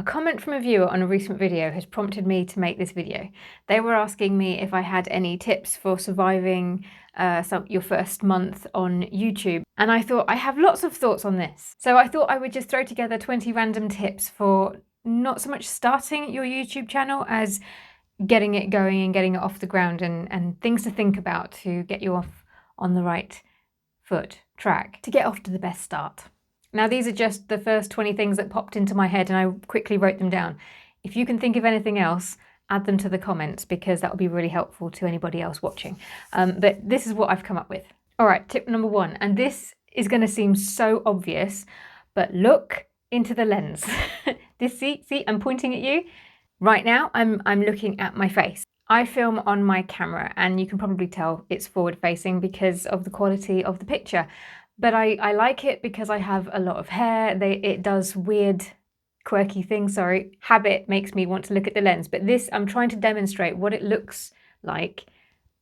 A comment from a viewer on a recent video has prompted me to make this video. They were asking me if I had any tips for surviving your first month on YouTube. And I thought I have lots of thoughts on this. So I thought I would just throw together 20 random tips for not so much starting your YouTube channel as getting it going and getting it off the ground, and things to think about to get you off on the right track, to get off to the best start. Now, these are just the first 20 things that popped into my head and I quickly wrote them down. If you can think of anything else, add them to the comments because that will be really helpful to anybody else watching. But this is what I've come up with. All right, tip number 1, and this is going to seem so obvious, but look into the lens. See, I'm pointing at you. Right now, I'm looking at my face. I film on my camera and you can probably tell it's forward facing because of the quality of the picture. But I like it because I have a lot of hair. It does weird, quirky things. Habit makes me want to look at the lens. But this, I'm trying to demonstrate what it looks like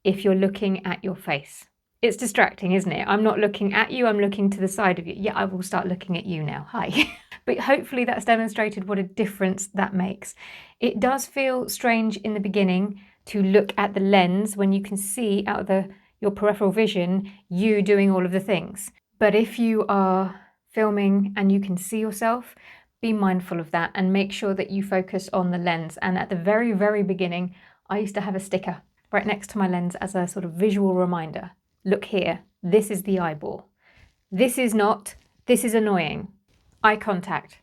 if you're looking at your face. It's distracting, isn't it? I'm not looking at you, I'm looking to the side of you. Yeah, I will start looking at you now. Hi. But hopefully that's demonstrated what a difference that makes. It does feel strange in the beginning to look at the lens when you can see out of your peripheral vision you doing all of the things. But if you are filming and you can see yourself, be mindful of that and make sure that you focus on the lens. And at the very, very beginning, I used to have a sticker right next to my lens as a sort of visual reminder. Look here, this is the eyeball. This is annoying. Eye contact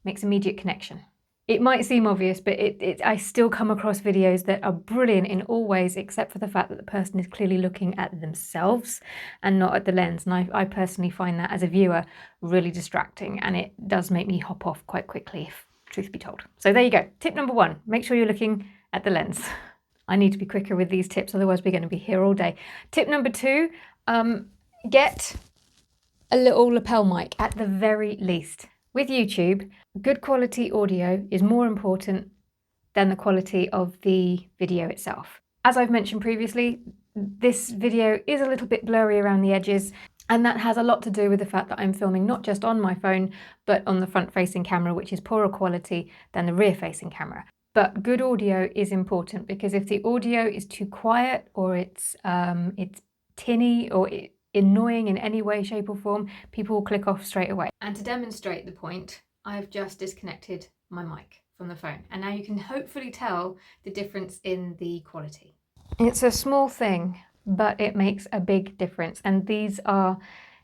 makes immediate connection. It might seem obvious, but I still come across videos that are brilliant in all ways, except for the fact that the person is clearly looking at themselves and not at the lens. And I personally find that as a viewer really distracting, and it does make me hop off quite quickly, if truth be told. So there you go. Tip number 1, make sure you're looking at the lens. I need to be quicker with these tips, otherwise we're going to be here all day. Tip number 2, get a little lapel mic at the very least. With YouTube, good quality audio is more important than the quality of the video itself. As I've mentioned previously, this video is a little bit blurry around the edges, and that has a lot to do with the fact that I'm filming not just on my phone, but on the front-facing camera, which is poorer quality than the rear-facing camera. But good audio is important, because if the audio is too quiet or it's tinny or annoying in any way, shape or form, people will click off straight away. And to demonstrate the point, I've just disconnected my mic from the phone, and now you can hopefully tell the difference in the quality. It's a small thing, but it makes a big difference, and these are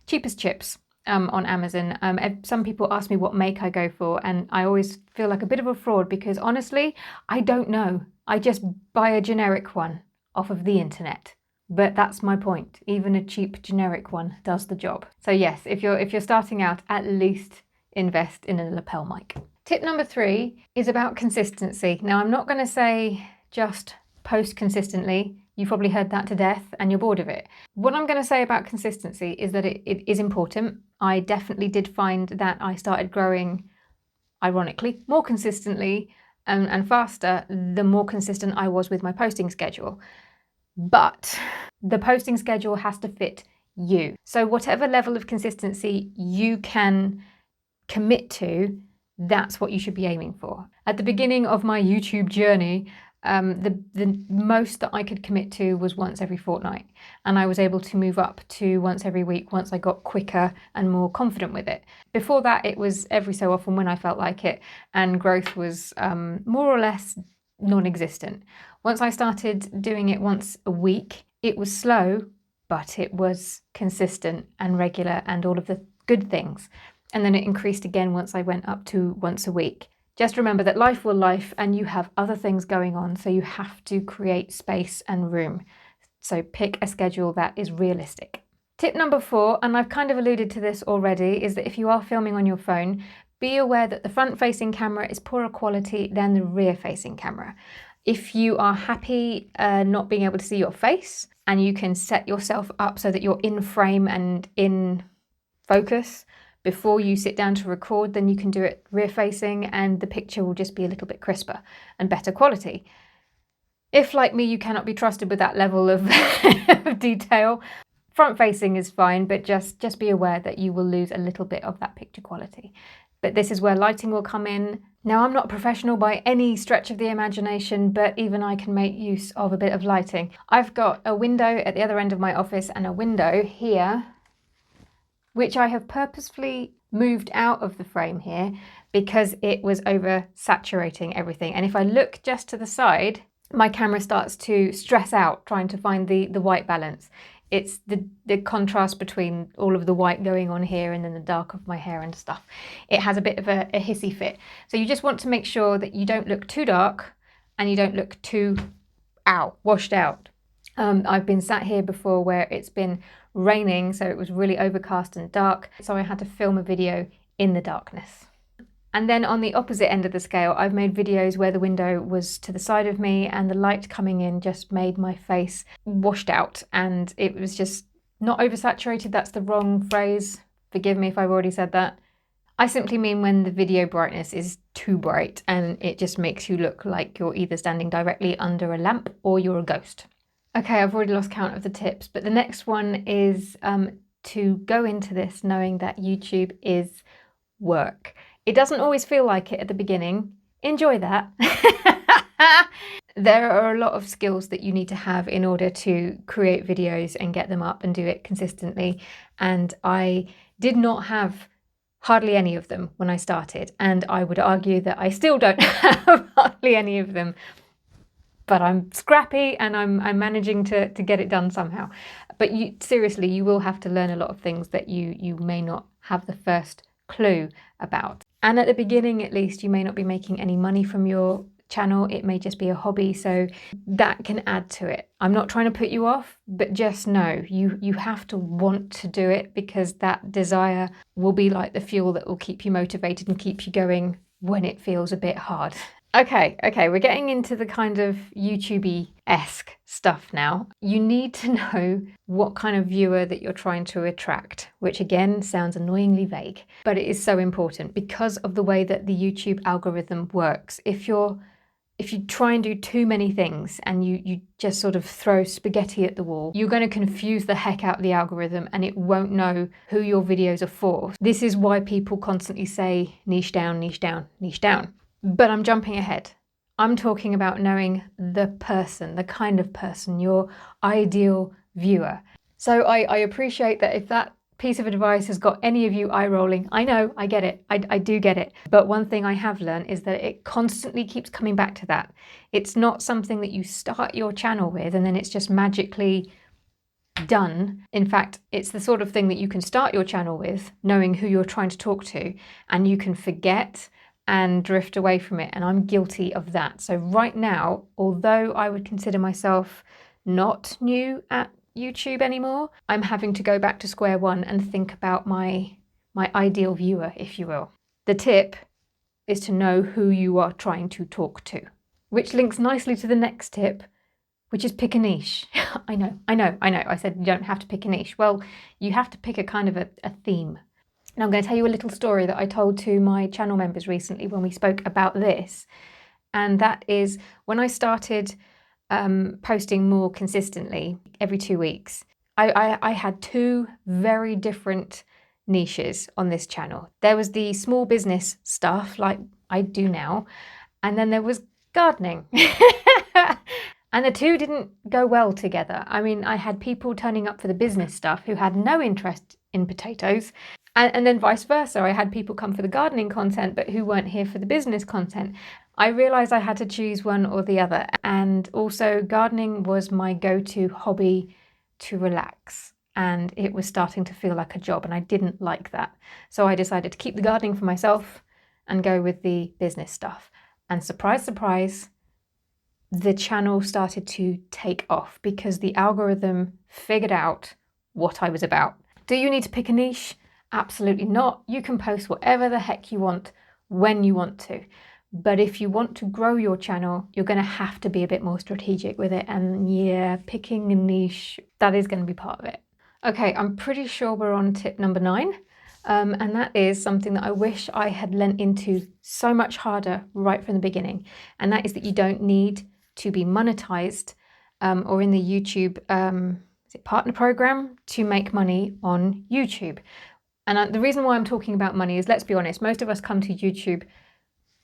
cheap as chips on Amazon. Some people ask me what make I go for, and I always feel like a bit of a fraud because honestly, I don't know. I just buy a generic one off of the internet. But that's my point. Even a cheap generic one does the job. So yes, if you're starting out, at least invest in a lapel mic. Tip number 3 is about consistency. Now, I'm not going to say just post consistently. You've probably heard that to death and you're bored of it. What I'm going to say about consistency is that it is important. I definitely did find that I started growing, ironically, more consistently and faster the more consistent I was with my posting schedule. But the posting schedule has to fit you. So whatever level of consistency you can commit to, that's what you should be aiming for. At the beginning of my YouTube journey, the most that I could commit to was once every fortnight. And I was able to move up to once every week once I got quicker and more confident with it. Before that, it was every so often when I felt like it, and growth was more or less non-existent. Once I started doing it once a week, it was slow, but it was consistent and regular and all of the good things. And then it increased again once I went up to once a week. Just remember that life will life and you have other things going on, so you have to create space and room. So pick a schedule that is realistic. Tip number 4, and I've kind of alluded to this already, is that if you are filming on your phone, be aware that the front-facing camera is poorer quality than the rear-facing camera. If you are happy not being able to see your face and you can set yourself up so that you're in frame and in focus before you sit down to record, then you can do it rear-facing and the picture will just be a little bit crisper and better quality. If, like me, you cannot be trusted with that level of detail, front-facing is fine, but just be aware that you will lose a little bit of that picture quality. but this is where lighting will come in. Now, I'm not a professional by any stretch of the imagination, but even I can make use of a bit of lighting. I've got a window at the other end of my office and a window here, which I have purposefully moved out of the frame here because it was oversaturating everything. And if I look just to the side, my camera starts to stress out trying to find the white balance. It's the contrast between all of the white going on here and then the dark of my hair and stuff. It has a bit of a hissy fit. So you just want to make sure that you don't look too dark and you don't look too washed out. I've been sat here before where it's been raining, so it was really overcast and dark. So I had to film a video in the darkness. And then on the opposite end of the scale, I've made videos where the window was to the side of me and the light coming in just made my face washed out and it was just not oversaturated. That's the wrong phrase. Forgive me if I've already said that. I simply mean when the video brightness is too bright and it just makes you look like you're either standing directly under a lamp or you're a ghost. Okay, I've already lost count of the tips, but the next one is to go into this knowing that YouTube is work. It doesn't always feel like it at the beginning. Enjoy that. There are a lot of skills that you need to have in order to create videos and get them up and do it consistently. And I did not have hardly any of them when I started. And I would argue that I still don't have hardly any of them. But I'm scrappy and I'm managing to get it done somehow. But seriously, you will have to learn a lot of things that you may not have the first clue about. And at the beginning, at least, you may not be making any money from your channel. It may just be a hobby, so that can add to it. I'm not trying to put you off, but just know you have to want to do it because that desire will be like the fuel that will keep you motivated and keep you going when it feels a bit hard. Okay, we're getting into the kind of YouTube-y-esque stuff now. You need to know what kind of viewer that you're trying to attract, which again sounds annoyingly vague, but it is so important because of the way that the YouTube algorithm works. If you try and do too many things and you just sort of throw spaghetti at the wall, you're going to confuse the heck out of the algorithm and it won't know who your videos are for. This is why people constantly say niche down, niche down, niche down. But I'm jumping ahead. I'm talking about knowing the person, the kind of person, your ideal viewer. So I appreciate that if that piece of advice has got any of you eye rolling, I know, I get it, I do get it. But one thing I have learned is that it constantly keeps coming back to that. It's not something that you start your channel with and then it's just magically done. In fact, it's the sort of thing that you can start your channel with, knowing who you're trying to talk to, and you can forget and drift away from it, and I'm guilty of that. So right now, although I would consider myself not new at YouTube anymore, I'm having to go back to square one and think about my ideal viewer, if you will. The tip is to know who you are trying to talk to, which links nicely to the next tip, which is pick a niche. I know. I said you don't have to pick a niche. Well, you have to pick a kind of a theme. Now I'm going to tell you a little story that I told to my channel members recently when we spoke about this. And that is when I started posting more consistently every 2 weeks, I had two very different niches on this channel. There was the small business stuff like I do now, and then there was gardening. And the two didn't go well together. I mean, I had people turning up for the business stuff who had no interest in potatoes. And then vice versa. I had people come for the gardening content, but who weren't here for the business content. I realized I had to choose one or the other. And also gardening was my go-to hobby to relax. And it was starting to feel like a job and I didn't like that. So I decided to keep the gardening for myself and go with the business stuff. And surprise, surprise, the channel started to take off because the algorithm figured out what I was about. Do you need to pick a niche? Absolutely not. You can post whatever the heck you want when you want to. But if you want to grow your channel, you're going to have to be a bit more strategic with it. And yeah, picking a niche, that is going to be part of it. Okay, I'm pretty sure we're on tip number 9. And that is something that I wish I had lent into so much harder right from the beginning. And that is that you don't need to be monetized or in the YouTube partner program to make money on YouTube. And the reason why I'm talking about money is, let's be honest, most of us come to YouTube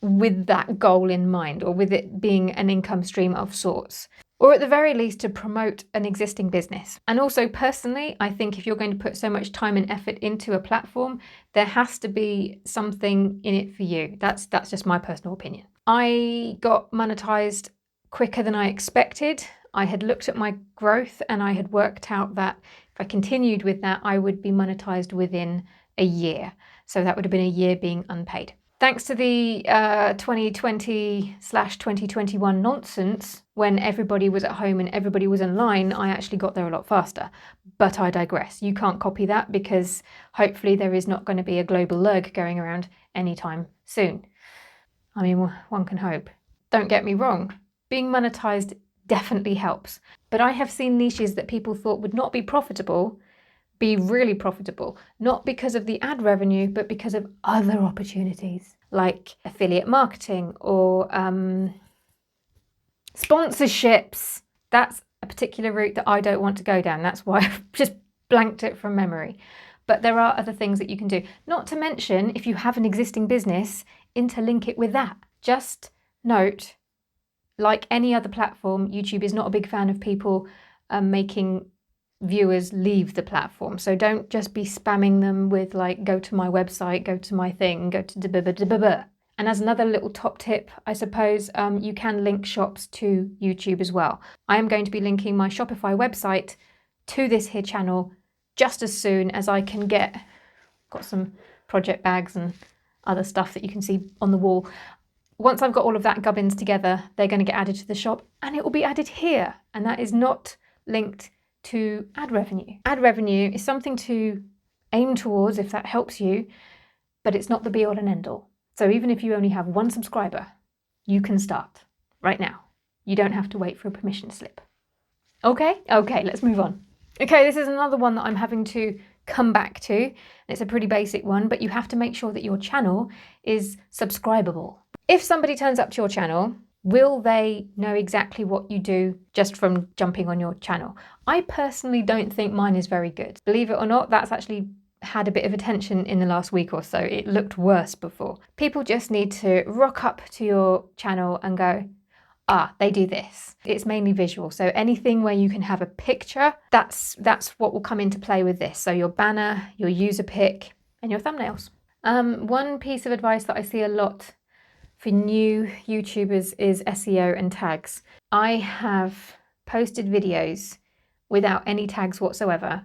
with that goal in mind, or with it being an income stream of sorts, or at the very least to promote an existing business. And also personally, I think if you're going to put so much time and effort into a platform, there has to be something in it for you. That's just my personal opinion. I got monetized quicker than I expected. I had looked at my growth and I had worked out that if I continued with that, I would be monetized within a year. So that would have been a year being unpaid. Thanks to the 2020/2021 nonsense, when everybody was at home and everybody was online, I actually got there a lot faster. But I digress. You can't copy that, because hopefully there is not going to be a global lurg going around anytime soon. I mean, one can hope. Don't get me wrong, being monetized definitely helps. But I have seen niches that people thought would not be profitable be really profitable, not because of the ad revenue, but because of other opportunities like affiliate marketing or sponsorships. That's a particular route that I don't want to go down. That's why I've just blanked it from memory. But there are other things that you can do. Not to mention, if you have an existing business, interlink it with that. Just note, like any other platform, YouTube is not a big fan of people making viewers leave the platform. So don't just be spamming them with like, go to my website, go to my thing, go to da-ba-ba-da-ba-ba. And as another little top tip, I suppose, you can link shops to YouTube as well. I am going to be linking my Shopify website to this here channel just as soon as I can got some project bags and other stuff that you can see on the wall. Once I've got all of that gubbins together, they're going to get added to the shop, and it will be added here. And that is not linked to ad revenue. Ad revenue is something to aim towards if that helps you, but it's not the be all and end all. So even if you only have one subscriber, you can start right now. You don't have to wait for a permission slip. Okay, let's move on. Okay, this is another one that I'm having to come back to. It's a pretty basic one, but you have to make sure that your channel is subscribable. If somebody turns up to your channel, will they know exactly what you do just from jumping on your channel? I personally don't think mine is very good. Believe it or not, that's actually had a bit of attention in the last week or so. It looked worse before. People just need to rock up to your channel and go, they do this. It's mainly visual. So anything where you can have a picture, that's what will come into play with this. So your banner, your user pic, and your thumbnails. One piece of advice that I see a lot for new YouTubers is SEO and tags. I have posted videos without any tags whatsoever,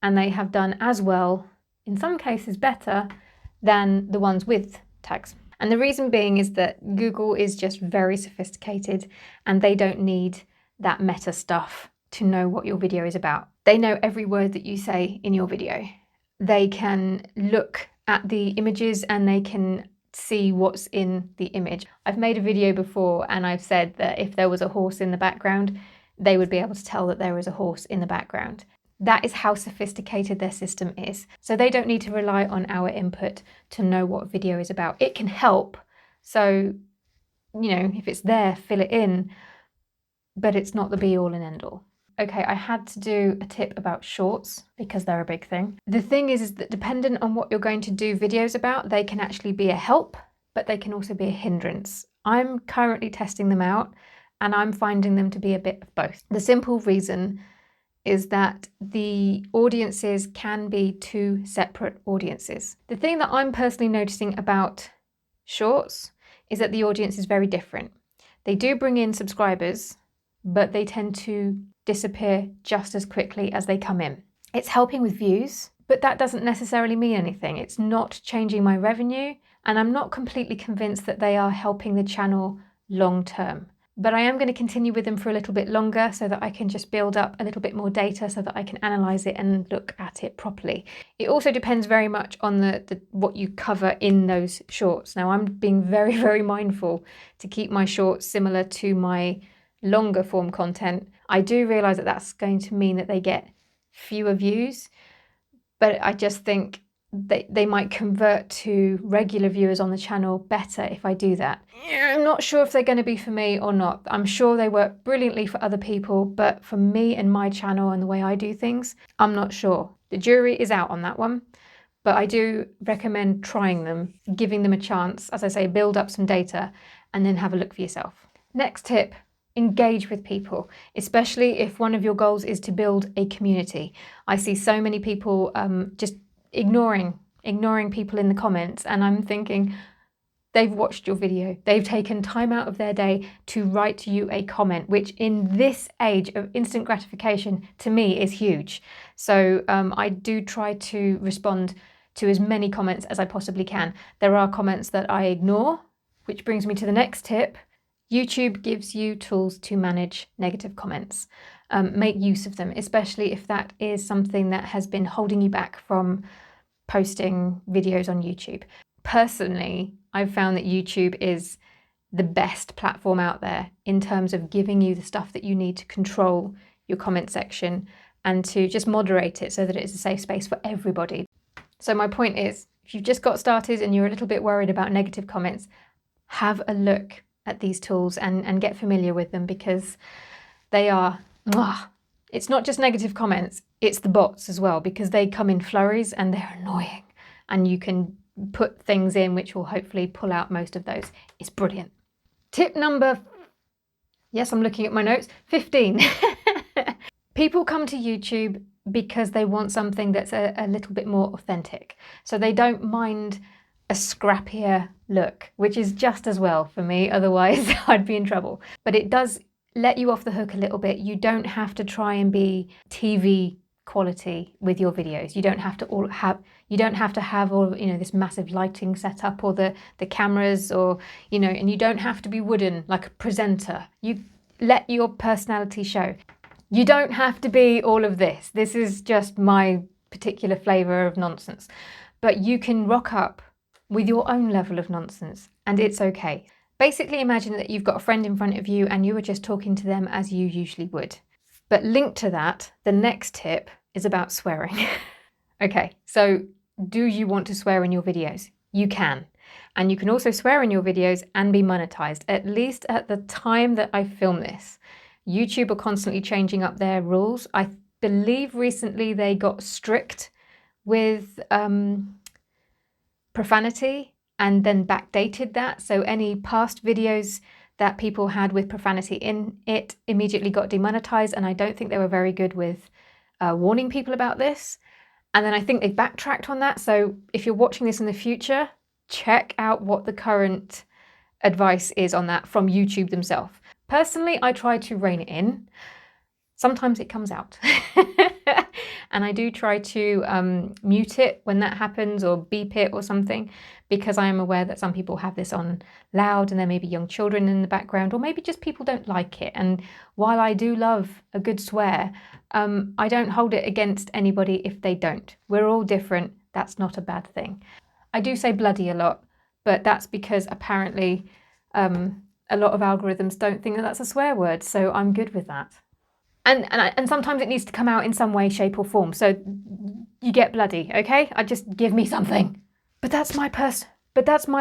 and they have done as well, in some cases better, than the ones with tags. And the reason being is that Google is just very sophisticated, and they don't need that meta stuff to know what your video is about. They know every word that you say in your video. They can look at the images and they can see what's in the image. I've made a video before and I've said that if there was a horse in the background, they would be able to tell that there is a horse in the background. That is how sophisticated their system is. So they don't need to rely on our input to know what a video is about. It can help. So, if it's there, fill it in, but it's not the be all and end all. Okay, I had to do a tip about shorts because they're a big thing. The thing is that dependent on what you're going to do videos about, they can actually be a help, but they can also be a hindrance. I'm currently testing them out and I'm finding them to be a bit of both. The simple reason is that the audiences can be two separate audiences. The thing that I'm personally noticing about shorts is that the audience is very different. They do bring in subscribers, but they tend to disappear just as quickly as they come in. It's helping with views, but that doesn't necessarily mean anything. It's not changing my revenue, and I'm not completely convinced that they are helping the channel long term. But I am going to continue with them for a little bit longer so that I can just build up a little bit more data so that I can analyze it and look at it properly. It also depends very much on the what you cover in those shorts. Now, I'm being very, very mindful to keep my shorts similar to my longer form content. I do realize that that's going to mean that they get fewer views, but I just think they might convert to regular viewers on the channel better if I do that. I'm not sure if they're going to be for me or not. I'm sure they work brilliantly for other people, but for me and my channel and the way I do things, I'm not sure. The jury is out on that one, but I do recommend trying them, giving them a chance, as I say, build up some data and then have a look for yourself. Next tip, engage with people, especially if one of your goals is to build a community. I see so many people just ignoring people in the comments, and I'm thinking, they've watched your video. They've taken time out of their day to write you a comment, which in this age of instant gratification, to me, is huge. So I do try to respond to as many comments as I possibly can. There are comments that I ignore, which brings me to the next tip. YouTube gives you tools to manage negative comments. Make use of them, especially if that is something that has been holding you back from posting videos on YouTube. Personally, I've found that YouTube is the best platform out there in terms of giving you the stuff that you need to control your comment section and to just moderate it so that it is a safe space for everybody. So my point is, if you've just got started and you're a little bit worried about negative comments, have a look at these tools and get familiar with them, because they are, it's not just negative comments, it's the bots as well, because they come in flurries and they're annoying, and you can put things in which will hopefully pull out most of those. It's brilliant. Tip number, yes, I'm looking at my notes, 15. People come to YouTube because they want something that's a little bit more authentic. So they don't mind a scrappier look, which is just as well for me, otherwise I'd be in trouble. But it does let you off the hook a little bit. You don't have to try and be TV quality with your videos. You don't have to have all this massive lighting setup, or the cameras, or and you don't have to be wooden like a presenter. You let your personality show. You don't have to be all of this. This is just my particular flavor of nonsense. But you can rock up with your own level of nonsense, and it's okay. Basically, imagine that you've got a friend in front of you and you are just talking to them as you usually would. But linked to that, the next tip is about swearing. Okay, so do you want to swear in your videos? You can. And you can also swear in your videos and be monetized, at least at the time that I film this. YouTube are constantly changing up their rules. I believe recently they got strict with profanity and then backdated that. So any past videos that people had with profanity in it immediately got demonetized, and I don't think they were very good with warning people about this. And then I think they backtracked on that. So if you're watching this in the future, check out what the current advice is on that from YouTube themselves. Personally, I try to rein it in. Sometimes it comes out. And I do try to mute it when that happens, or beep it or something, because I am aware that some people have this on loud and there may be young children in the background, or maybe just people don't like it. And while I do love a good swear, I don't hold it against anybody if they don't. We're all different. That's not a bad thing. I do say bloody a lot, but that's because apparently a lot of algorithms don't think that that's a swear word, so I'm good with that. And sometimes it needs to come out in some way, shape or form. So you get bloody, okay? Just give me something. But that's my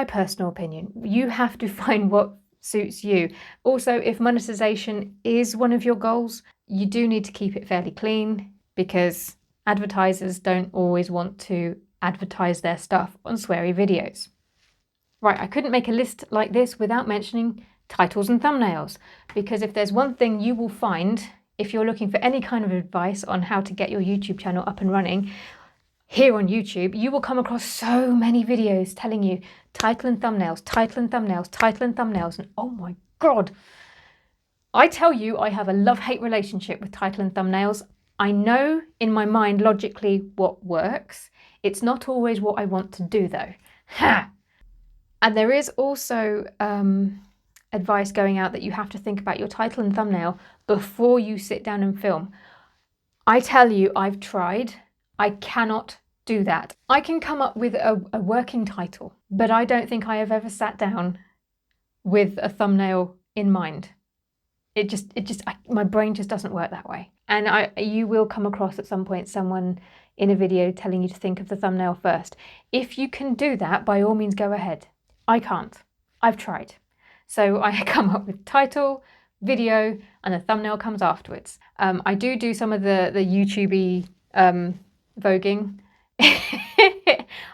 personal opinion. You have to find what suits you. Also, if monetization is one of your goals, you do need to keep it fairly clean, because advertisers don't always want to advertise their stuff on sweary videos. Right, I couldn't make a list like this without mentioning titles and thumbnails, because if there's one thing you will find if you're looking for any kind of advice on how to get your YouTube channel up and running, here on YouTube, you will come across so many videos telling you title and thumbnails, title and thumbnails, title and thumbnails, and oh my God. I tell you, I have a love-hate relationship with title and thumbnails. I know in my mind logically what works. It's not always what I want to do though. Ha! And there is also advice going out that you have to think about your title and thumbnail before you sit down and film. I tell you, I've tried. I cannot do that. I can come up with a working title, but I don't think I have ever sat down with a thumbnail in mind. My brain just doesn't work that way. And you will come across at some point someone in a video telling you to think of the thumbnail first. If you can do that, by all means go ahead. I can't. I've tried. So I come up with title, video, and the thumbnail comes afterwards. I do some of the YouTube-y voguing.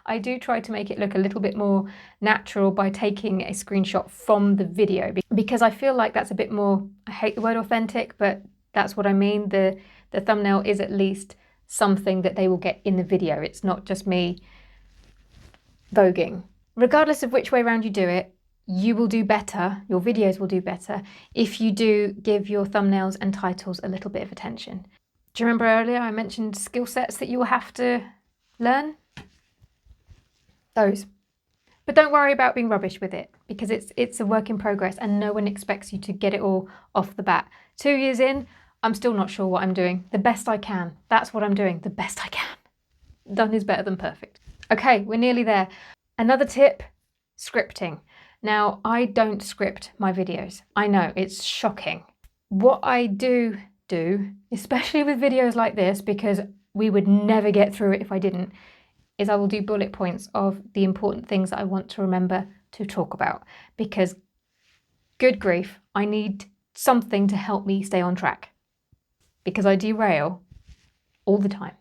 I do try to make it look a little bit more natural by taking a screenshot from the video, because I feel like that's a bit more, I hate the word authentic, but that's what I mean. The thumbnail is at least something that they will get in the video. It's not just me voguing. Regardless of which way around you do it, you will do better, your videos will do better, if you do give your thumbnails and titles a little bit of attention. Do you remember earlier I mentioned skill sets that you will have to learn? Those. But don't worry about being rubbish with it, because it's a work in progress and no one expects you to get it all off the bat. 2 years in, I'm still not sure what I'm doing. The best I can. That's what I'm doing, the best I can. Done is better than perfect. Okay, we're nearly there. Another tip, scripting. Now, I don't script my videos. I know, it's shocking. What I do, especially with videos like this, because we would never get through it if I didn't, is I will do bullet points of the important things that I want to remember to talk about. Because, good grief, I need something to help me stay on track. Because I derail all the time.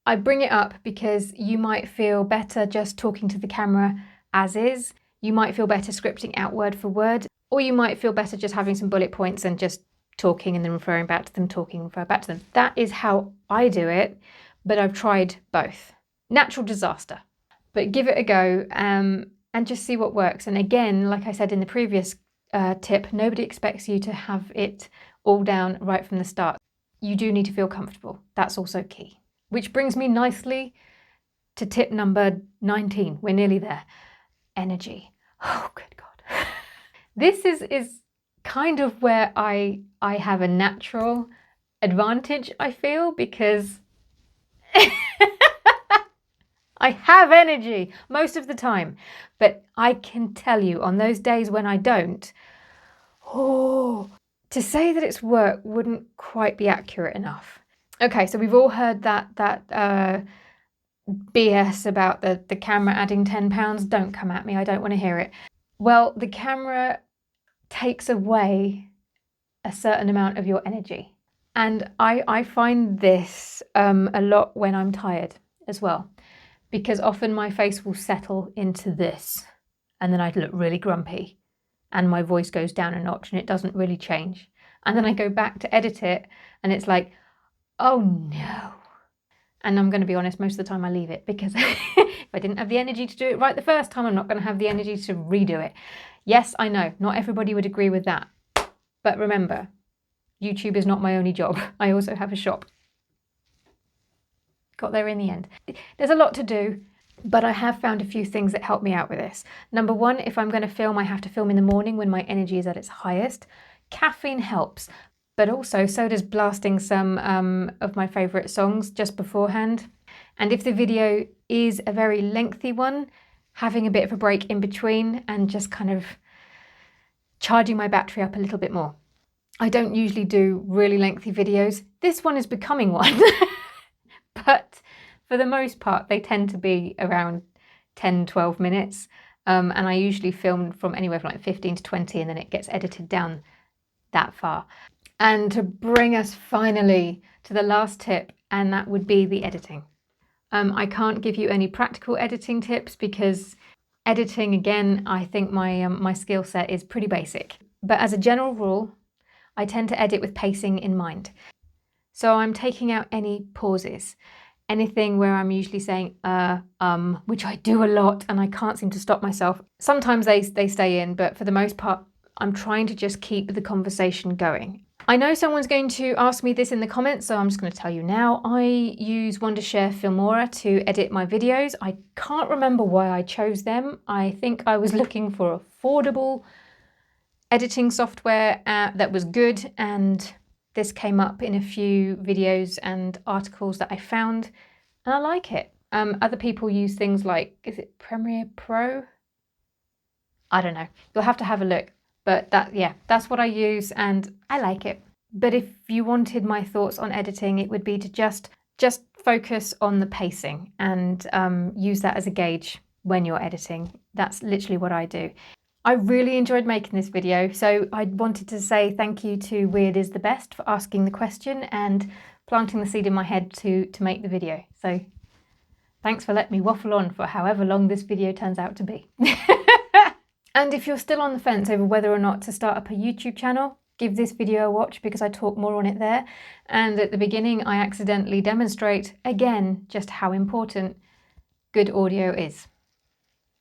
I bring it up because you might feel better just talking to the camera as is. You might feel better scripting out word for word, or you might feel better just having some bullet points and just talking and then referring back to them, talking and referring back to them. That is how I do it, but I've tried both. Natural disaster, but give it a go and just see what works. And again, like I said in the previous tip, nobody expects you to have it all down right from the start. You do need to feel comfortable. That's also key. Which brings me nicely to tip number 19. We're nearly there. Energy. Oh, good God. This is kind of where I have a natural advantage, I feel, because I have energy most of the time. But I can tell you on those days when I don't, to say that it's work wouldn't quite be accurate enough. Okay, so we've all heard that BS about the camera adding 10 pounds. Don't come at me, I don't want to hear it. Well, the camera takes away a certain amount of your energy. And I find this a lot when I'm tired as well, because often my face will settle into this and then I'd look really grumpy and my voice goes down a notch and it doesn't really change. And then I go back to edit it and it's like, oh no. And I'm going to be honest, most of the time I leave it, because if I didn't have the energy to do it right the first time, I'm not going to have the energy to redo it. Yes, I know, not everybody would agree with that. But remember, YouTube is not my only job. I also have a shop. Got there in the end. There's a lot to do, but I have found a few things that help me out with this. Number one, if I'm going to film, I have to film in the morning when my energy is at its highest. Caffeine helps. But also, so does blasting some of my favourite songs just beforehand. And if the video is a very lengthy one, having a bit of a break in between and just kind of charging my battery up a little bit more. I don't usually do really lengthy videos. This one is becoming one. But for the most part, they tend to be around 10, 12 minutes. And I usually film from anywhere from like 15 to 20, and then it gets edited down that far. And to bring us finally to the last tip, and that would be the editing. I can't give you any practical editing tips because editing, again, I think my skill set is pretty basic. But as a general rule, I tend to edit with pacing in mind. So I'm taking out any pauses, anything where I'm usually saying, which I do a lot and I can't seem to stop myself. Sometimes they stay in, but for the most part, I'm trying to just keep the conversation going. I know someone's going to ask me this in the comments, so I'm just going to tell you now. I use Wondershare Filmora to edit my videos. I can't remember why I chose them. I think I was looking for affordable editing software that was good, and this came up in a few videos and articles that I found, and I like it. Other people use things like, is it Premiere Pro? I don't know. You'll have to have a look. But that's what I use and I like it. But if you wanted my thoughts on editing, it would be to just focus on the pacing and use that as a gauge when you're editing. That's literally what I do. I really enjoyed making this video, so I wanted to say thank you to Weird is the Best for asking the question and planting the seed in my head to make the video. So Thanks for letting me waffle on for however long this video turns out to be. And if you're still on the fence over whether or not to start up a YouTube channel, give this video a watch because I talk more on it there. And at the beginning, I accidentally demonstrate again just how important good audio is.